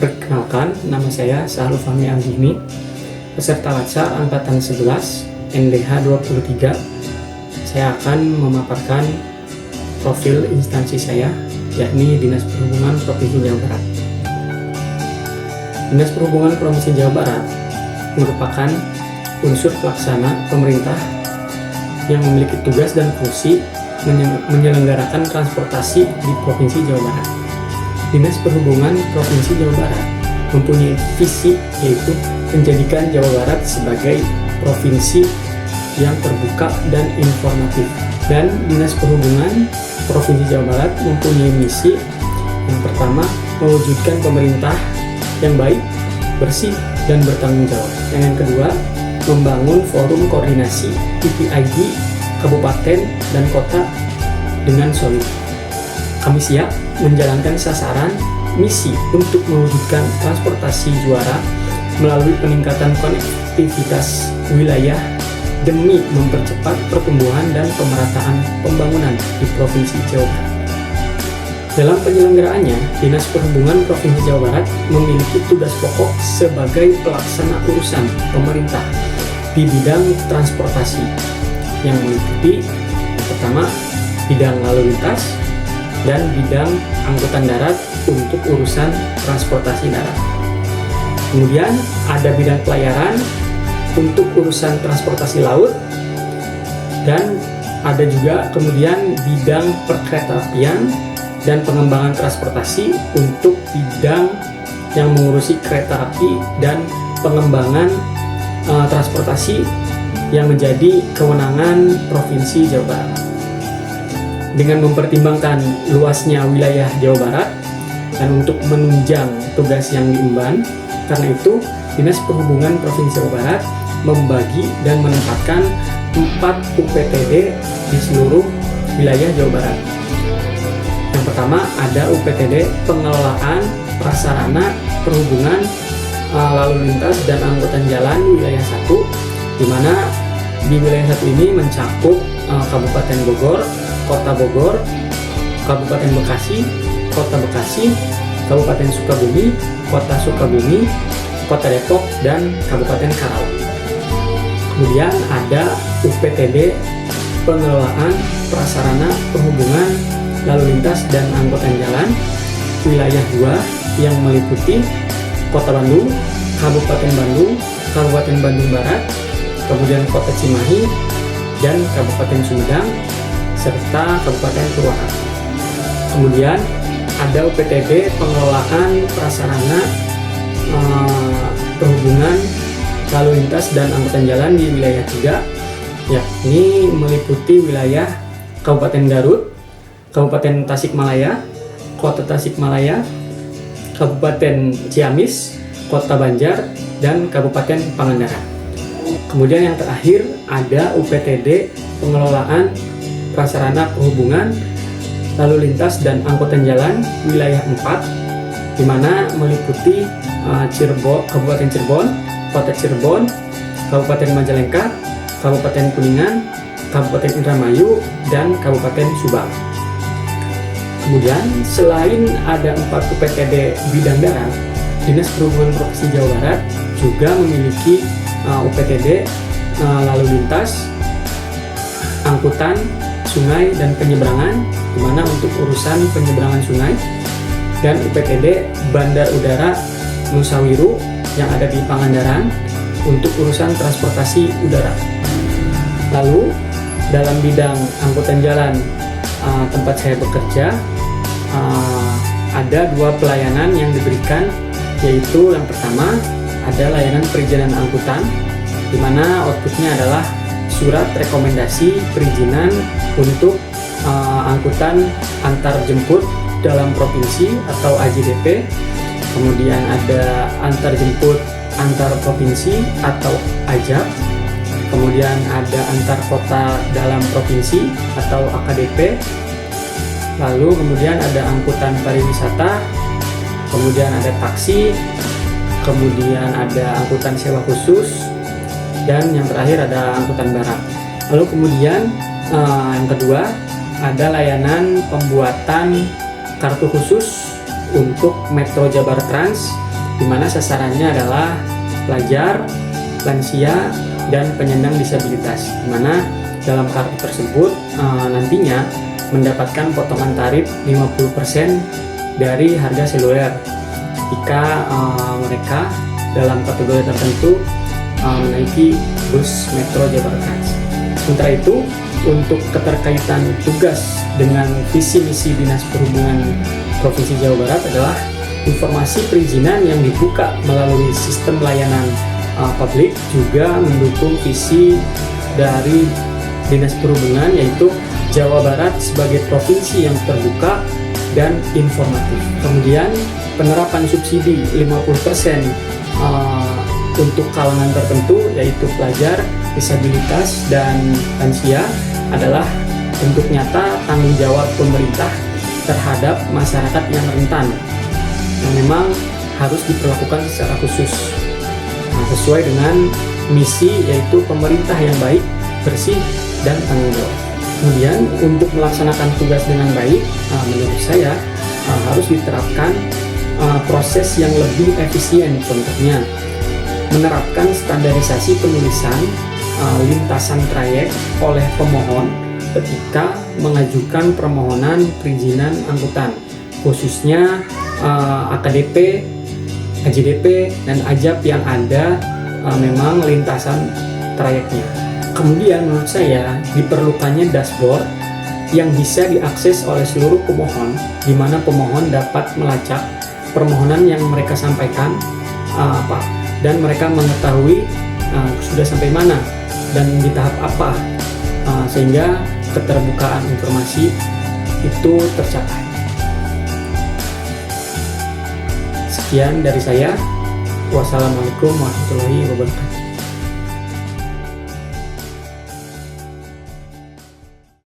Perkenalkan, nama saya Sahrul Fahmi Al-Jihmi, peserta Latsar Angkatan 11 NDH 23. Saya akan memaparkan profil instansi saya, yakni Dinas Perhubungan Provinsi Jawa Barat. Dinas Perhubungan Provinsi Jawa Barat merupakan unsur pelaksana pemerintah yang memiliki tugas dan fungsi menyelenggarakan transportasi di Provinsi Jawa Barat. Dinas Perhubungan Provinsi Jawa Barat mempunyai visi, yaitu menjadikan Jawa Barat sebagai provinsi yang terbuka dan informatif. Dan Dinas Perhubungan Provinsi Jawa Barat mempunyai misi yang pertama, mewujudkan pemerintah yang baik, bersih, dan bertanggung jawab. Yang kedua, membangun forum koordinasi PPID kabupaten dan kota dengan solid. Kami siap menjalankan sasaran misi untuk mewujudkan transportasi juara melalui peningkatan konektivitas wilayah demi mempercepat pertumbuhan dan pemerataan pembangunan di Provinsi Jawa Barat. Dalam penyelenggaraannya, Dinas Perhubungan Provinsi Jawa Barat memiliki tugas pokok sebagai pelaksana urusan pemerintah di bidang transportasi yang meliputi yang pertama, bidang lalu lintas, dan bidang angkutan darat untuk urusan transportasi darat. Kemudian ada bidang pelayaran untuk urusan transportasi laut, dan ada juga kemudian bidang perkeretaapian dan pengembangan transportasi untuk bidang yang mengurusi kereta api dan pengembangan transportasi yang menjadi kewenangan Provinsi Jawa Barat. Dengan mempertimbangkan luasnya wilayah Jawa Barat dan untuk menunjang tugas yang diemban, karena itu Dinas Perhubungan Provinsi Jawa Barat membagi dan menempatkan 4 UPTD di seluruh wilayah Jawa Barat. Yang pertama ada UPTD Pengelolaan Prasarana Perhubungan Lalu Lintas dan Angkutan Jalan wilayah 1, di mana di wilayah 1 ini mencakup Kabupaten Bogor, Kota Bogor, Kabupaten Bekasi, Kota Bekasi, Kabupaten Sukabumi, Kota Sukabumi, Kota Depok, dan Kabupaten Karawang. Kemudian ada UPTD Pengelolaan Prasarana Perhubungan Lalu Lintas dan Angkutan Jalan wilayah 2 yang meliputi Kota Bandung, Kabupaten Bandung, Kabupaten Bandung Barat, kemudian Kota Cimahi, dan Kabupaten Sumedang, serta Kabupaten Purwakarta. Kemudian ada UPTD Pengelolaan Prasarana Perhubungan Lalu Lintas dan Angkutan Jalan di wilayah 3, yakni meliputi wilayah Kabupaten Garut, Kabupaten Tasikmalaya, Kota Tasikmalaya, Kabupaten Ciamis, Kota Banjar, dan Kabupaten Pangandaran. Kemudian yang terakhir ada UPTD Pengelolaan Prasarana Perhubungan Lalu Lintas dan Angkutan Jalan wilayah 4, di mana meliputi Kabupaten Cirebon, Kota Cirebon, Kabupaten Majalengka, Kabupaten Kuningan, Kabupaten Indramayu, dan Kabupaten Subang. Kemudian selain ada 4 UPTD bidang darat, Dinas Perhubungan Provinsi Jawa Barat juga memiliki UPTD Lalu Lintas, Angkutan Sungai dan Penyeberangan, di mana untuk urusan penyeberangan sungai, dan UPTD Bandar Udara Nusawiru yang ada di Pangandaran untuk urusan transportasi udara. Lalu dalam bidang angkutan jalan tempat saya bekerja, ada 2 pelayanan yang diberikan, yaitu yang pertama ada layanan perizinan angkutan, di mana outputnya adalah surat rekomendasi perizinan untuk angkutan antar jemput dalam provinsi atau AJDP. Kemudian ada antar jemput antar provinsi atau AJAP. Kemudian ada antar kota dalam provinsi atau AKDP. Lalu kemudian ada angkutan pariwisata, kemudian ada taksi, kemudian ada angkutan sewa khusus, dan yang terakhir ada angkutan barang. Lalu kemudian yang kedua ada layanan pembuatan kartu khusus untuk Metro Jabar Trans, di mana sasarannya adalah pelajar, lansia, dan penyandang disabilitas. Di mana dalam kartu tersebut nantinya mendapatkan potongan tarif 50% dari harga seluler jika mereka dalam kategori tertentu menaiki bus Metro Jabar Trans. Sementara itu, untuk keterkaitan tugas dengan visi misi Dinas Perhubungan Provinsi Jawa Barat adalah informasi perizinan yang dibuka melalui sistem layanan publik juga mendukung visi dari Dinas Perhubungan, yaitu Jawa Barat sebagai provinsi yang terbuka dan informatif. Kemudian penerapan subsidi 50% untuk kalangan tertentu, yaitu pelajar, disabilitas, dan lansia adalah bentuk nyata tanggung jawab pemerintah terhadap masyarakat yang rentan yang memang harus diperlakukan secara khusus sesuai dengan misi, yaitu pemerintah yang baik, bersih, dan tanggung jawab. Kemudian untuk melaksanakan tugas dengan baik, menurut saya harus diterapkan proses yang lebih efisien. Contohnya menerapkan standarisasi penulisan lintasan trayek oleh pemohon ketika mengajukan permohonan perizinan angkutan, khususnya AKDP, AJDP, dan AJAP yang ada memang lintasan trayeknya. Kemudian menurut saya diperlukannya dashboard yang bisa diakses oleh seluruh pemohon, di mana pemohon dapat melacak permohonan yang mereka sampaikan dan mereka mengetahui sudah sampai mana dan di tahap apa, sehingga keterbukaan informasi itu tercapai. Sekian dari saya. Wassalamualaikum warahmatullahi wabarakatuh.